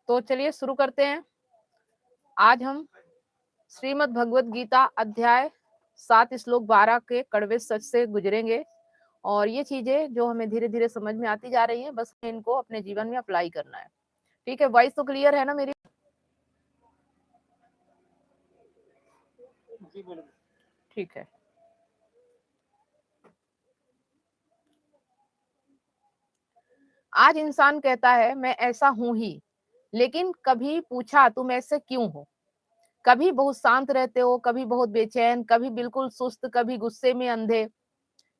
तो चलिए शुरू करते हैं। आज हम श्रीमद् भगवत गीता अध्याय 7 श्लोक 12 के कड़वे सच से गुजरेंगे और ये चीजें जो हमें धीरे धीरे समझ में आती जा रही हैं, बस इनको अपने जीवन में अप्लाई करना है। ठीक है, वॉइस तो क्लियर है ना मेरी? ठीक है। आज इंसान कहता है मैं ऐसा हूं ही, लेकिन कभी पूछा तुम ऐसे क्यों हो? कभी बहुत शांत रहते हो, कभी बहुत बेचैन, कभी बिल्कुल सुस्त, कभी गुस्से में अंधे।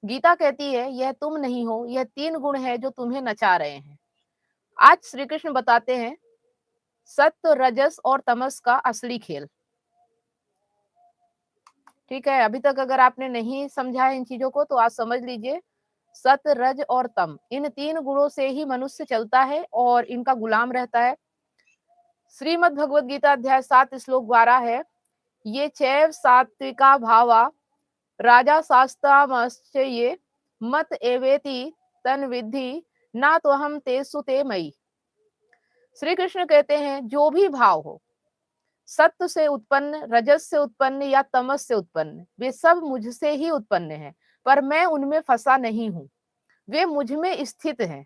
गीता कहती है यह तुम नहीं हो, यह 3 गुण है जो तुम्हें नचा रहे हैं। आज श्री कृष्ण बताते हैं सत्व, रजस और तमस का असली खेल। ठीक है, अभी तक अगर आपने नहीं समझा है इन चीजों को तो आज समझ लीजिए। सत्य, रज और तम, इन 3 गुणों से ही मनुष्य चलता है और इनका गुलाम रहता है। श्रीमद् भगवत गीता अध्याय 7 श्लोक 12 है, ये चैव सात्विका भावा राजा शास्त्रामश्च ये मत एवेति तन विद्धि ना तो हम तेसु ते मई। श्री कृष्ण कहते हैं जो भी भाव हो, सत्व से उत्पन्न, रजस से उत्पन्न या तमस से उत्पन्न, वे सब मुझसे ही उत्पन्न हैं, पर मैं उनमें फंसा नहीं हूं, वे मुझ में स्थित हैं।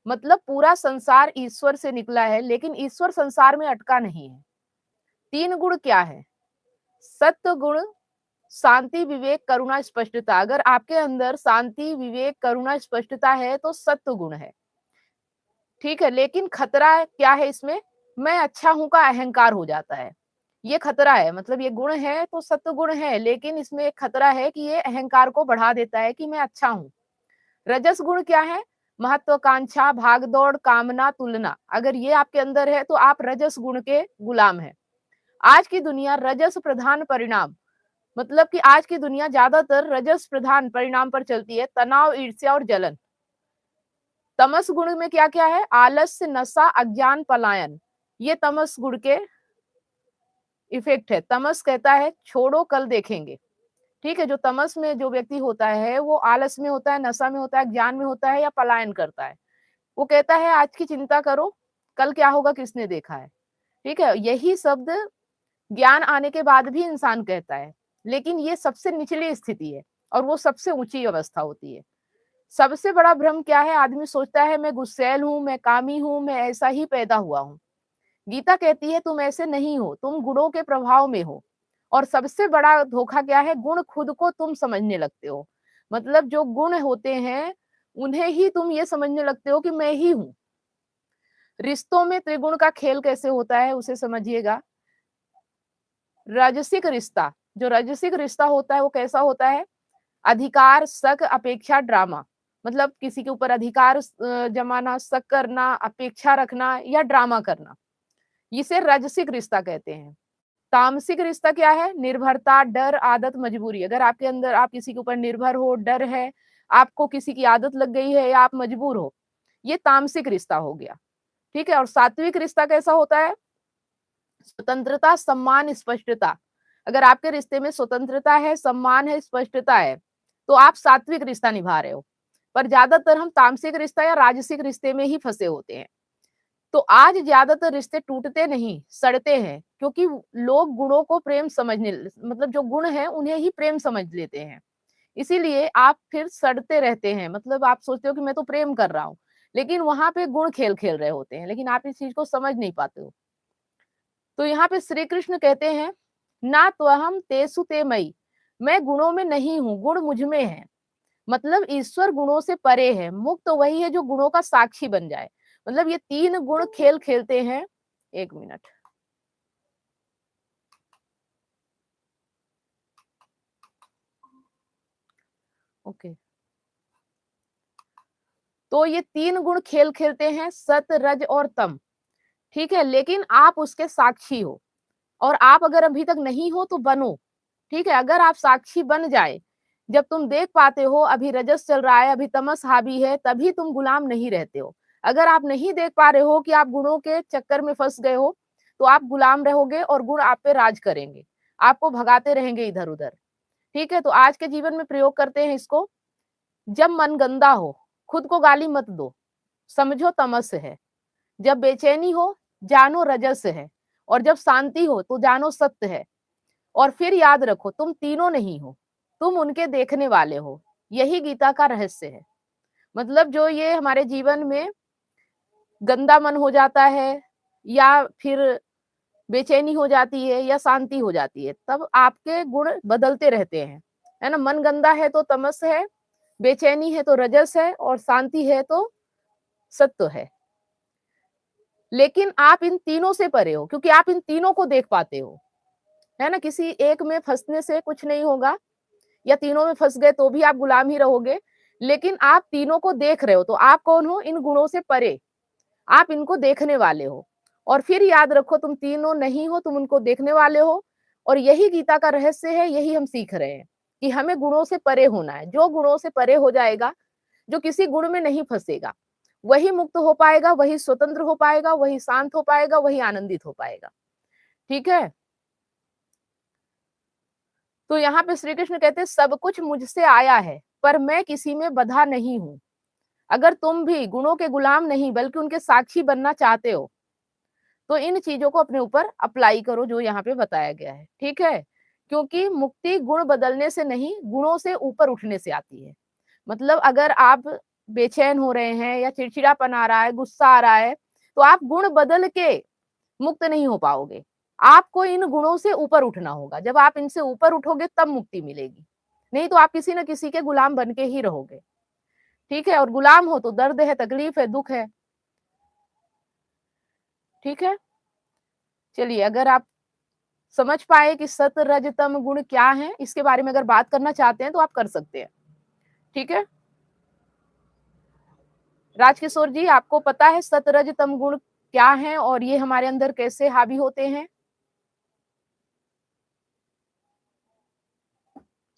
मतलब पूरा संसार ईश्वर से निकला है, लेकिन ईश्वर संसार में अटका नहीं है। 3 गुण क्या है? सत्व गुण शांति, विवेक, करुणा, स्पष्टता। अगर आपके अंदर शांति, विवेक, करुणा, स्पष्टता है तो सत्व गुण है। ठीक है, लेकिन खतरा क्या है इसमें? मैं अच्छा हूं का अहंकार हो जाता है, ये खतरा है। मतलब ये गुण है तो सत्व गुण है, लेकिन इसमें एक खतरा है कि ये अहंकार को बढ़ा देता है कि मैं अच्छा हूं। रजस गुण क्या है? महत्वाकांक्षा, भागदौड़, कामना, तुलना। अगर ये आपके अंदर है तो आप रजस गुण के गुलाम हैं। आज की दुनिया रजस प्रधान परिणाम, मतलब कि आज की दुनिया ज्यादातर रजस प्रधान परिणाम पर चलती है, तनाव, ईर्ष्या और जलन। तमस गुण में क्या क्या है? आलस्य, नशा, अज्ञान, पलायन। ये तमस गुण के इफेक्ट है। तमस कहता है छोड़ो कल देखेंगे। ठीक है, जो तमस में जो व्यक्ति होता है वो आलस में होता है, नशा में होता है, ज्ञान में होता है या पलायन करता है। वो कहता है आज की चिंता करो, कल क्या होगा किसने देखा है। ठीक है, यही शब्द ज्ञान आने के बाद भी इंसान कहता है, लेकिन ये सबसे निचली स्थिति है और वो सबसे ऊंची अवस्था होती है। सबसे बड़ा भ्रम क्या है? आदमी सोचता है मैं गुस्सैल हूं, मैं कामी हूं, मैं ऐसा ही पैदा हुआ हूं। गीता कहती है तुम ऐसे नहीं हो, तुम गुणों के प्रभाव में हो। और सबसे बड़ा धोखा क्या है? गुण खुद को तुम समझने लगते हो। मतलब जो गुण होते हैं उन्हें ही तुम ये समझने लगते हो कि मैं ही हूं। रिश्तों में त्रिगुण का खेल कैसे होता है उसे समझिएगा। राजसिक रिश्ता, जो राजसिक रिश्ता होता है वो कैसा होता है? अधिकार, शक, अपेक्षा, ड्रामा। मतलब किसी के ऊपर अधिकार जमाना, शक करना, अपेक्षा रखना या ड्रामा करना, इसे राजसिक रिश्ता कहते हैं। तामसिक रिश्ता क्या है? निर्भरता, डर, आदत, मजबूरी। अगर आपके अंदर आप किसी के ऊपर निर्भर हो, डर है, आपको किसी की आदत लग गई है या आप मजबूर हो, ये तामसिक रिश्ता हो गया। ठीक है, और सात्विक रिश्ता कैसा होता है? स्वतंत्रता, सम्मान, स्पष्टता। अगर आपके रिश्ते में स्वतंत्रता है, सम्मान है, स्पष्टता है, तो आप सात्विक रिश्ता निभा रहे हो। पर ज्यादातर हम तामसिक रिश्ता या राजसिक रिश्ते में ही फंसे होते हैं। तो आज ज्यादातर रिश्ते टूटते नहीं, सड़ते हैं, क्योंकि लोग गुणों को प्रेम समझने, मतलब जो गुण है उन्हें ही प्रेम समझ लेते हैं। इसीलिए आप फिर सड़ते रहते हैं। मतलब आप सोचते हो कि मैं तो प्रेम कर रहा हूँ, लेकिन वहां पे गुण खेल खेल रहे होते हैं, लेकिन आप इस चीज को समझ नहीं पाते हो। तो यहाँ पे श्री कृष्ण कहते हैं ना त्वहम तेसु ते मई, मैं गुणों में नहीं हूँ, गुण मुझ में है। मतलब ईश्वर गुणों से परे है। मुक्त तो वही है जो गुणों का साक्षी बन जाए। मतलब ये 3 गुण खेल खेलते हैं। 1 मिनट। ओके, तो ये 3 गुण खेल खेलते हैं, सत, रज और तम। ठीक है, लेकिन आप उसके साक्षी हो और आप अगर अभी तक नहीं हो तो बनो। ठीक है, अगर आप साक्षी बन जाए, जब तुम देख पाते हो अभी रजस चल रहा है, अभी तमस हावी है, तभी तुम गुलाम नहीं रहते हो। अगर आप नहीं देख पा रहे हो कि आप गुणों के चक्कर में फंस गए हो, तो आप गुलाम रहोगे और गुण आप पे राज करेंगे, आपको भगाते रहेंगे इधर उधर। ठीक है, तो आज के जीवन में प्रयोग करते हैं इसको। जब मन गंदा हो, खुद को गाली मत दो, समझो तमस है। जब बेचैनी हो, जानो रजस है, और जब शांति हो तो जानो सत्य है। और फिर याद रखो तुम तीनों नहीं हो, तुम उनके देखने वाले हो। यही गीता का रहस्य है। मतलब जो ये हमारे जीवन में गंदा मन हो जाता है, या फिर बेचैनी हो जाती है, या शांति हो जाती है, तब आपके गुण बदलते रहते हैं, है ना। मन गंदा है तो तमस है, बेचैनी है तो रजस है, और शांति है तो सत्व है। लेकिन आप इन तीनों से परे हो, क्योंकि आप इन तीनों को देख पाते हो, है ना। किसी एक में फंसने से कुछ नहीं होगा, या तीनों में फंस गए तो भी आप गुलाम ही रहोगे। लेकिन आप तीनों को देख रहे हो, तो आप कौन हो? इन गुणों से परे, आप इनको देखने वाले हो। और फिर याद रखो तुम तीनों नहीं हो, तुम उनको देखने वाले हो। और यही गीता का रहस्य है, यही हम सीख रहे हैं कि हमें गुणों से परे होना है। जो गुणों से परे हो जाएगा, जो किसी गुण में नहीं फंसेगा, वही मुक्त हो पाएगा, वही स्वतंत्र हो पाएगा, वही शांत हो पाएगा, वही आनंदित हो पाएगा। ठीक है। तो यहाँ पे श्री कृष्ण कहते हैं सब कुछ मुझसे आया है, पर मैं किसी में बंधा नहीं हूँ। अगर तुम भी गुणों के गुलाम नहीं बल्कि उनके साक्षी बनना चाहते हो, तो इन चीजों को अपने ऊपर अप्लाई करो जो यहाँ पे बताया गया है। ठीक है। क्योंकि मुक्ति गुण बदलने से नहीं, गुणों से ऊपर उठने से आती है। मतलब अगर आप बेचैन हो रहे हैं, या चिड़चिड़ापन आ रहा है, गुस्सा आ रहा है, तो आप गुण बदल के मुक्त नहीं हो पाओगे। आपको इन गुणों से ऊपर उठना होगा। जब आप इनसे ऊपर उठोगे तब मुक्ति मिलेगी, नहीं तो आप किसी न किसी के गुलाम बन के ही रहोगे। ठीक है। और गुलाम हो तो दर्द है, तकलीफ है, दुख है। ठीक है। चलिए, अगर आप समझ पाए कि सत रज तम गुण क्या है, इसके बारे में अगर बात करना चाहते हैं तो आप कर सकते हैं। ठीक है। राजकिशोर जी, आपको पता है सत रज तम गुण क्या है और ये हमारे अंदर कैसे हावी होते हैं?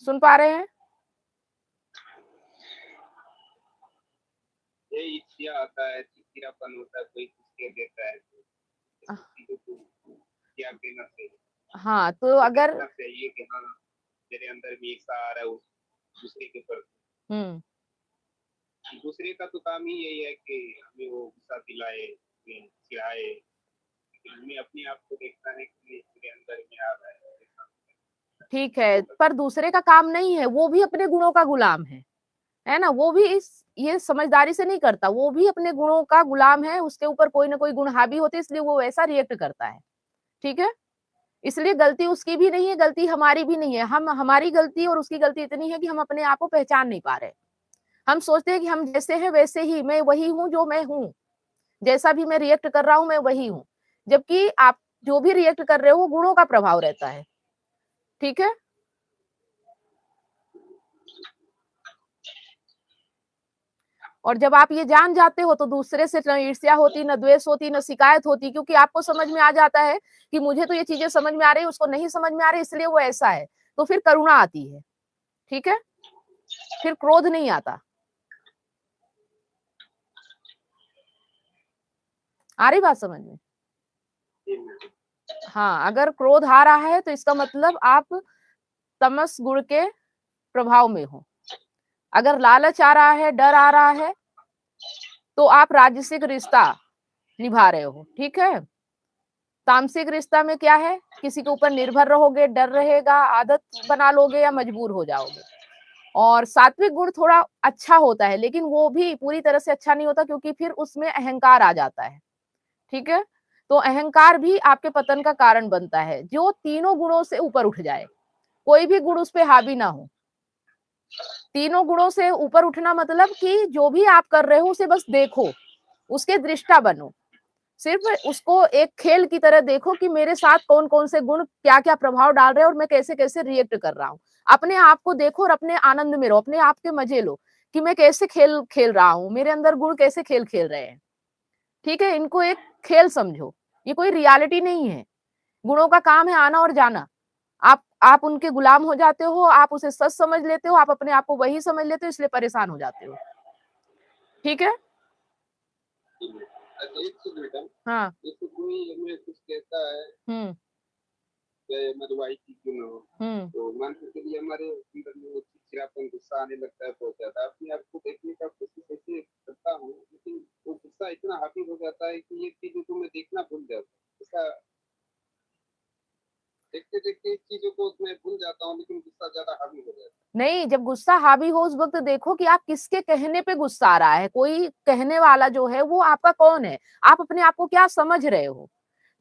सुन पा रहे हैं? ये ईर्ष्या आता है, चिड़चिड़ापन होता है, कोई कुछ कह देता है तो ऐसी चीजों को क्या कहना चाहिए? हाँ, तो अगर कहना चाहिए कि हाँ मेरे अंदर भी ऐसा आ रहा है उस दूसरे के प्रति। दूसरे का तो काम ही यही है कि हमें वो गुस्सा दिलाए, हमें चिढ़ाए, लेकिन हमें अपने आप को देखना है कि मेरे अंदर में आ रहा है। ठीक है, पर दूसरे का काम नहीं है, वो भी अपने गुणों का गुलाम है ना। वो भी ये समझदारी से नहीं करता, वो भी अपने गुणों का गुलाम है, उसके ऊपर कोई ना कोई गुण हावी होते हैं, इसलिए वो वैसा रिएक्ट करता है। ठीक है। इसलिए गलती उसकी भी नहीं है, गलती हमारी भी नहीं है। हमारी गलती और उसकी गलती इतनी है कि हम अपने आप को पहचान नहीं पा रहे। हम सोचते हैं कि हम जैसे हैं वैसे ही, मैं वही हूँ जो मैं हूँ, जैसा भी मैं रिएक्ट कर रहा हूँ मैं वही हूँ। जबकि आप जो भी रिएक्ट कर रहे हो वो गुणों का प्रभाव रहता है। ठीक है। और जब आप ये जान जाते हो तो दूसरे से न ईर्ष्या होती, न द्वेष होती, न शिकायत होती, क्योंकि आपको समझ में आ जाता है कि मुझे तो ये चीजें समझ में आ रही है, उसको नहीं समझ में आ रही, इसलिए वो ऐसा है। तो फिर करुणा आती है। ठीक है। फिर क्रोध नहीं आता। आ रही बात समझ में? हाँ, अगर क्रोध आ रहा है तो इसका मतलब आप तमस गुण के प्रभाव में हो। अगर लालच आ रहा है, डर आ रहा है, तो आप राजसिक रिश्ता निभा रहे हो। ठीक है। तामसिक रिश्ता में क्या है? किसी के ऊपर निर्भर रहोगे, डर रहेगा, आदत बना लोगे, या मजबूर हो जाओगे। और सात्विक गुण थोड़ा अच्छा होता है, लेकिन वो भी पूरी तरह से अच्छा नहीं होता, क्योंकि फिर उसमें अहंकार आ जाता है। ठीक है। तो अहंकार भी आपके पतन का कारण बनता है। जो तीनों गुणों से ऊपर उठ जाए, कोई भी गुण उस पे हावी ना हो। तीनों गुणों से ऊपर उठना मतलब कि जो भी आप कर रहे हो उसे बस देखो, उसके दृष्टा बनो। सिर्फ उसको एक खेल की तरह देखो कि मेरे साथ कौन कौन से गुण क्या क्या प्रभाव डाल रहे हैं और मैं कैसे कैसे रिएक्ट कर रहा हूँ। अपने आप को देखो और अपने आनंद में रहो, अपने आप के मजे लो कि मैं कैसे खेल खेल रहा हूँ, मेरे अंदर गुण कैसे खेल खेल रहे हैं। ठीक है। इनको एक खेल समझो, ये कोई रियलिटी नहीं है। गुणों का काम है आना और जाना। आप उनके गुलाम हो जाते हो, आप उसे सच समझ लेते हो, आप अपने आप को वही समझ लेते हो, इसलिए परेशान हो जाते हो। ठीक है। एक सेकंड मैडम, हाँ। जैसे कोई हमें कुछ कहता है, चाहे हमारी वाइफ की क्यों ना हो, तो मान के चलिए हमारे अंदर में वो चिड़चिड़ापन, गुस्सा आने लगता है बहुत ज्यादा। अपने आप को देखने का कोशिश ऐसे करता हूँ, लेकिन वो गुस्सा इतना हावी हो जाता है कि ये चीजों को मैं देखना भूल जाता हूँ। हूँ लेकिन गुस्सा ज्यादा हावी हो जाता है। नहीं, जब गुस्सा हावी हो उस वक्त देखो कि आप किसके कहने पे गुस्सा आ रहा है। कोई कहने वाला जो है वो आपका कौन है, आप अपने आप को क्या समझ रहे हो,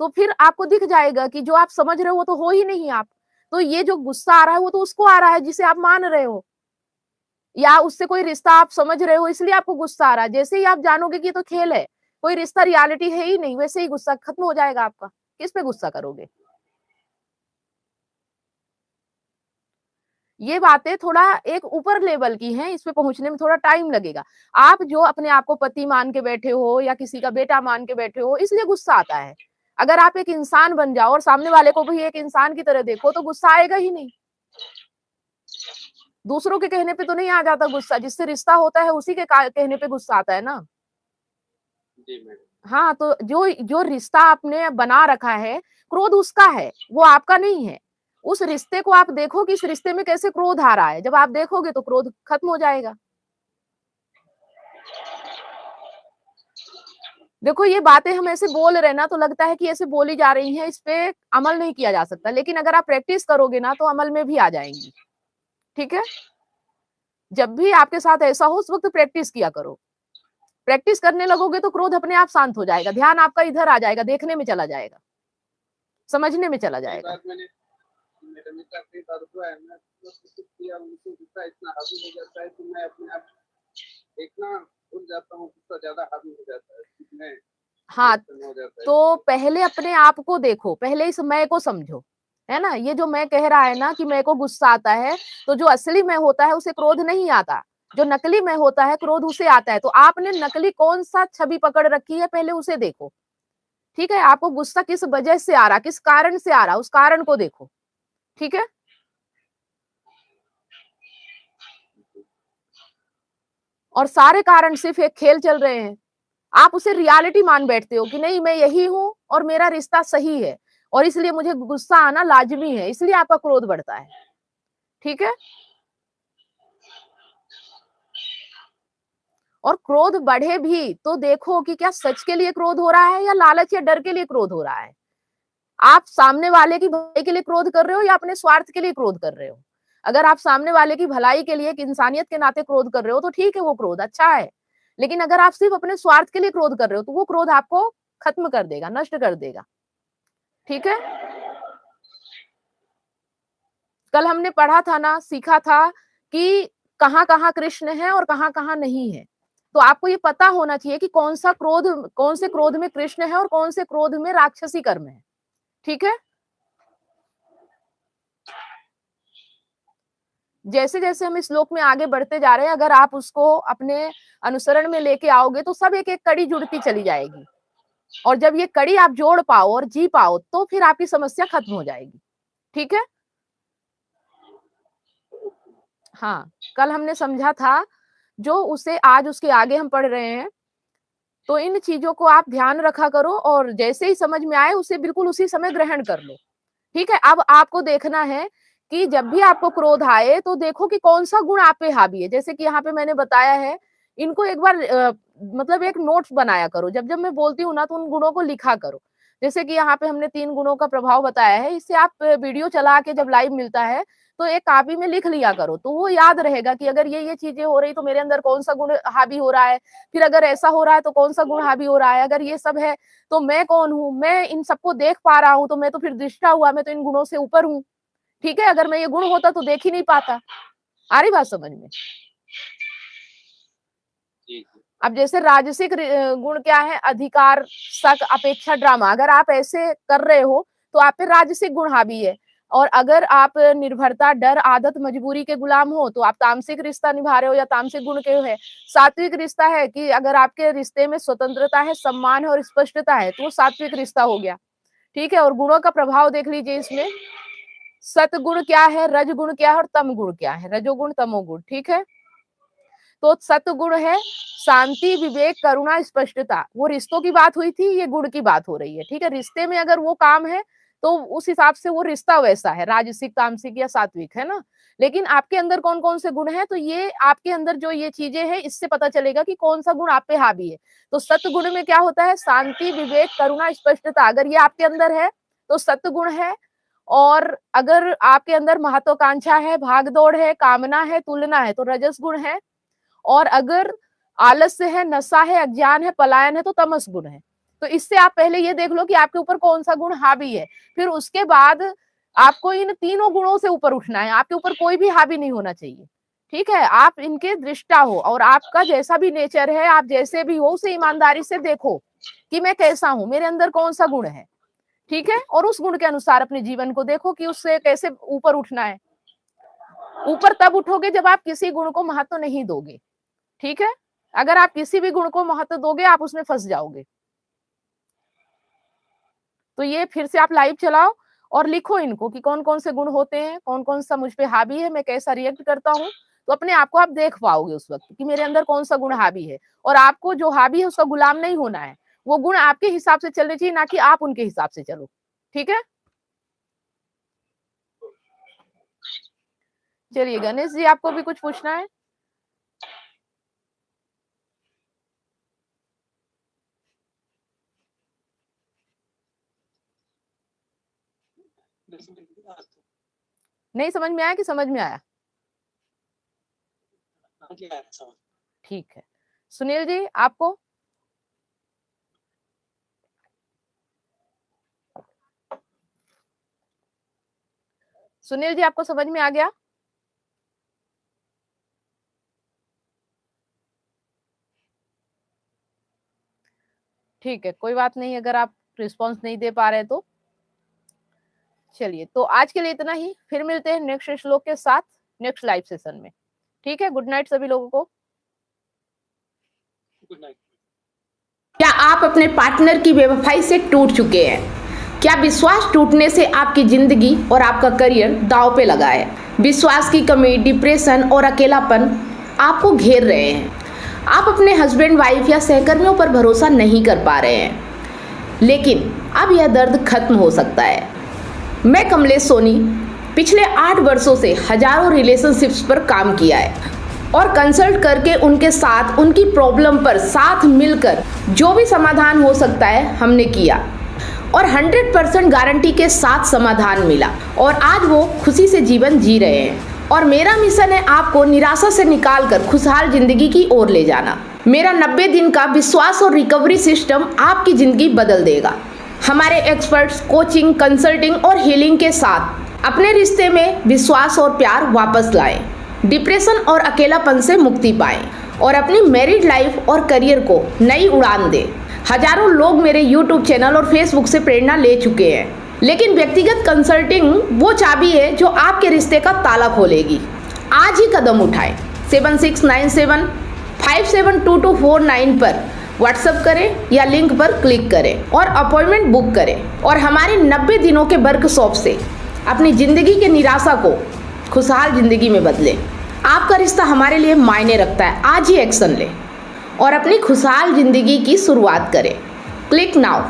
तो फिर आपको दिख जाएगा कि जो आप समझ रहे हो वो तो हो ही नहीं आप। तो ये जो गुस्सा आ रहा है वो तो उसको आ रहा है जिसे आप मान रहे हो, या उससे कोई रिश्ता आप समझ रहे हो इसलिए आपको गुस्सा आ रहा है। जैसे ही आप जानोगे कि ये तो खेल है, कोई रिश्ता रियलिटी है ही नहीं, वैसे ही गुस्सा खत्म हो जाएगा आपका। किस पे गुस्सा करोगे? ये बातें थोड़ा एक ऊपर लेवल की हैं, इस पे पहुंचने में थोड़ा टाइम लगेगा। आप जो अपने आप को पति मान के बैठे हो या किसी का बेटा मान के बैठे हो, इसलिए गुस्सा आता है। अगर आप एक इंसान बन जाओ और सामने वाले को भी एक इंसान की तरह देखो तो गुस्सा आएगा ही नहीं। दूसरों के कहने पे तो नहीं आ जाता गुस्सा, जिससे रिश्ता होता है उसी के कहने पे गुस्सा आता है ना। जी मैडम। हाँ, तो जो जो रिश्ता आपने बना रखा है, क्रोध उसका है, वो आपका नहीं है। उस रिश्ते को आप देखो कि इस रिश्ते में कैसे क्रोध आ रहा है। जब आप देखोगे तो क्रोध खत्म हो जाएगा। देखो ये बातें हम ऐसे बोल रहे हैं ना, तो लगता है कि ऐसे बोली जा रही हैं, इस पे अमल नहीं किया जा सकता। लेकिन अगर आप प्रैक्टिस करोगे ना तो अमल में भी आ जाएंगी। ठीक है? जब भी आपके साथ ऐसा हो उस वक्त प्रैक्टिस किया करो। प्रैक्टिस करने लगोगे तो क्रोध अपने आप शांत हो जाएगा, ध्यान आपका इधर आ जाएगा, देखने में चला जाएगा, समझने में चला कई जाएगा। बार मैंने मेरे मित्र कई बार हुआ है, मैं कोशिश किया, उनसे गुस्सा इतना हावी हो जाता है कि मैं अपने आप देखना भूल जाता हूँ, गुस्सा ज्यादा हावी हो जाता है, मैं हाँ, हो जाता है। तो पहले अपने आप को देखो, पहले इस मैं को समझो, है ना? ये जो मैं कह रहा है ना कि मैं को गुस्सा आता है, तो जो असली मैं होता है उसे क्रोध नहीं आता। जो नकली मैं होता है क्रोध उसे आता है। तो आपने नकली कौन सा छवि पकड़ रखी है, पहले उसे देखो। ठीक है? आपको गुस्सा किस वजह से आ रहा, किस कारण से आ रहा, उस कारण को देखो। ठीक है? और सारे कारण सिर्फ एक खेल चल रहे हैं। आप उसे रियलिटी मान बैठते हो कि नहीं मैं यही हूं और मेरा रिश्ता सही है और इसलिए मुझे गुस्सा आना लाजमी है, इसलिए आपका क्रोध बढ़ता है। ठीक है? और क्रोध बढ़े भी तो देखो कि क्या सच के लिए क्रोध हो रहा है या लालच या डर के लिए क्रोध हो रहा है। आप सामने वाले की भलाई के लिए क्रोध कर रहे हो या अपने स्वार्थ के लिए क्रोध कर रहे हो। अगर आप सामने वाले की भलाई के लिए, एक इंसानियत के नाते क्रोध कर रहे हो तो ठीक है, वो क्रोध अच्छा है। लेकिन अगर आप सिर्फ अपने स्वार्थ के लिए क्रोध कर रहे हो तो वो क्रोध आपको खत्म कर देगा, नष्ट कर देगा। ठीक है? कल हमने पढ़ा था ना, सीखा था कि कहाँ-कहाँ कृष्ण है और कहाँ-कहाँ नहीं है। तो आपको ये पता होना चाहिए कि कौन से क्रोध में कृष्ण है और कौन से क्रोध में राक्षसी कर्म है। ठीक है? जैसे-जैसे हम इस श्लोक में आगे बढ़ते जा रहे हैं, अगर आप उसको अपने अनुसरण में लेके आओगे तो सब एक-एक कड़ी जुड़ती चली जाएगी। और जब ये कड़ी आप जोड़ पाओ और जी पाओ तो फिर आपकी समस्या खत्म हो जाएगी। ठीक है? हाँ, कल हमने समझा था जो उसे आज उसके आगे हम पढ़ रहे हैं। तो इन चीजों को आप ध्यान रखा करो और जैसे ही समझ में आए उसे बिल्कुल उसी समय ग्रहण कर लो। ठीक है? अब आपको देखना है कि जब भी आपको क्रोध आए तो देखो कि कौन-सा गुण आप पे हावी है। जैसे कि यहाँ पे मैंने बताया है, इनको एक बार मतलब एक नोट्स बनाया करो। जब-जब मैं बोलती हूँ ना तो उन गुणों को लिखा करो। जैसे कि यहाँ पे हमने 3 गुणों का प्रभाव बताया है, इससे आप वीडियो चला के जब लाइव मिलता है तो एक कॉपी में लिख लिया करो। तो वो याद रहेगा कि अगर ये चीजें हो रही तो मेरे अंदर कौन-सा गुण हावी हो रहा है, फिर अगर ऐसा हो रहा है तो कौन-सा गुण हावी हो रहा है, अगर ये सब है तो मैं कौन हूँ? मैं इन सबको देख पा रहा हूँ तो मैं तो फिर दृष्टा हुआ, मैं तो इन गुणों से ऊपर हूँ। ठीक है? अगर मैं ये गुण होता तो देख ही नहीं पाता। आ रही बात समझ में? अब जैसे राजसिक गुण क्या है? अधिकार, शक, अपेक्षा, ड्रामा। अगर आप ऐसे कर रहे हो तो आप पे राजसिक गुण हावी है। और अगर आप निर्भरता, डर, आदत, मजबूरी के गुलाम हो तो आप तामसिक रिश्ता निभा रहे हो या तामसिक गुण के है। सात्विक रिश्ता है कि अगर आपके रिश्ते में स्वतंत्रता है, सम्मान है और स्पष्टता है तो वो सात्विक रिश्ता हो गया। ठीक है? और गुणों का प्रभाव देख लीजिए इसमें। सतगुण क्या है, रजगुण क्या है और तम गुण क्या है, रजोगुण, तमोगुण। ठीक है? तो सतगुण है शांति, विवेक, करुणा, स्पष्टता। वो रिश्तों की बात हुई थी, ये गुण की बात हो रही है। ठीक है? रिश्ते में अगर वो काम है तो उस हिसाब से वो रिश्ता वैसा है, राजसिक, तामसिक या सात्विक, है ना? लेकिन आपके अंदर कौन-कौन से गुण हैं, तो ये आपके अंदर जो ये चीजें हैं इससे पता चलेगा कि कौन सा गुण आप पे हावी है। तो सतगुण में क्या होता है? शांति, विवेक, करुणा, स्पष्टता। अगर ये आपके अंदर है तो सतगुण है। और अगर आपके अंदर महत्वाकांक्षा है, भागदौड़ है, कामना है, तुलना है तो रजस गुण है, और अगर आलस्य है, नशा है, अज्ञान है, पलायन है तो तमस गुण है। तो इससे आप पहले ये देख लो कि आपके ऊपर कौन सा गुण हावी है, फिर उसके बाद आपको इन तीनों गुणों से ऊपर उठना है। आपके ऊपर कोई भी हावी नहीं होना चाहिए, ठीक है। आप इनके दृष्टा हो और आपका जैसा भी नेचर है, आप जैसे भी हो उसे ईमानदारी से देखो कि मैं कैसा हूं, मेरे अंदर कौन सा गुण है, ठीक है। और उस गुण के अनुसार अपने जीवन को देखो कि उससे कैसे ऊपर उठना है। ऊपर तब उठोगे जब आप किसी गुण को महत्व नहीं दोगे, ठीक है। अगर आप किसी भी गुण को महत्व दोगे आप उसमें फंस जाओगे। तो ये फिर से आप लाइव चलाओ और लिखो इनको कि कौन कौन से गुण होते हैं, कौन कौन सा मुझ पे हावी है, मैं कैसा रिएक्ट करता हूँ। तो अपने आप को आप देख पाओगे उस वक्त कि मेरे अंदर कौन सा गुण हावी है। और आपको जो हावी है उसका गुलाम नहीं होना है, वो गुण आपके हिसाब से चलने चाहिए, ना कि आप उनके हिसाब से चलो, ठीक है। चलिए गणेश जी, आपको भी कुछ पूछना है? नहीं समझ में आया कि समझ में आया? ठीक है। सुनील जी, आपको? सुनील जी, आपको समझ में आ गया? ठीक है, कोई बात नहीं, अगर आप रिस्पॉन्स नहीं दे पा रहे तो चलिए। तो आज के लिए इतना ही, फिर मिलते हैं नेक्स्ट श्लोक के साथ नेक्स्ट लाइव सेशन में, ठीक है। गुड नाइट सभी लोगों को। Good night. क्या आप अपने पार्टनर की बेवफाई से टूट चुके हैं? क्या विश्वास टूटने से आपकी जिंदगी और आपका करियर दांव पे लगा है? विश्वास की कमी, डिप्रेशन और अकेलापन आपको घेर रहे हैं। आप अपने हस्बैंड, वाइफ या सहकर्मियों पर भरोसा नहीं कर पा रहे हैं, लेकिन अब यह दर्द खत्म हो सकता है। मैं कमलेश सोनी पिछले 8 वर्षों से हजारों रिलेशनशिप्स पर काम किया है और कंसल्ट करके उनके साथ उनकी प्रॉब्लम पर साथ मिलकर जो भी समाधान हो सकता है हमने किया और 100% गारंटी के साथ समाधान मिला और आज वो खुशी से जीवन जी रहे हैं। और मेरा मिशन है आपको निराशा से निकालकर खुशहाल जिंदगी की ओर ले जाना। मेरा 90 दिन का विश्वास और रिकवरी सिस्टम आपकी जिंदगी बदल देगा। हमारे एक्सपर्ट्स कोचिंग, कंसल्टिंग और हीलिंग के साथ अपने रिश्ते में विश्वास और प्यार वापस लाएं, डिप्रेशन और अकेलापन से मुक्ति पाएं और अपनी मैरिड लाइफ और करियर को नई उड़ान दें। हजारों लोग मेरे YouTube चैनल और Facebook से प्रेरणा ले चुके हैं, लेकिन व्यक्तिगत कंसल्टिंग वो चाबी है जो आपके रिश्ते का ताला खोलेगी। आज ही कदम उठाएं। 7697572249 पर व्हाट्सएप करें या लिंक पर क्लिक करें और अपॉइंटमेंट बुक करें और हमारे 90 दिनों के वर्कशॉप से अपनी जिंदगी के निराशा को खुशहाल जिंदगी में बदलें। आपका रिश्ता हमारे लिए मायने रखता है। आज ही एक्शन लें और अपनी खुशहाल जिंदगी की शुरुआत करें। Click now.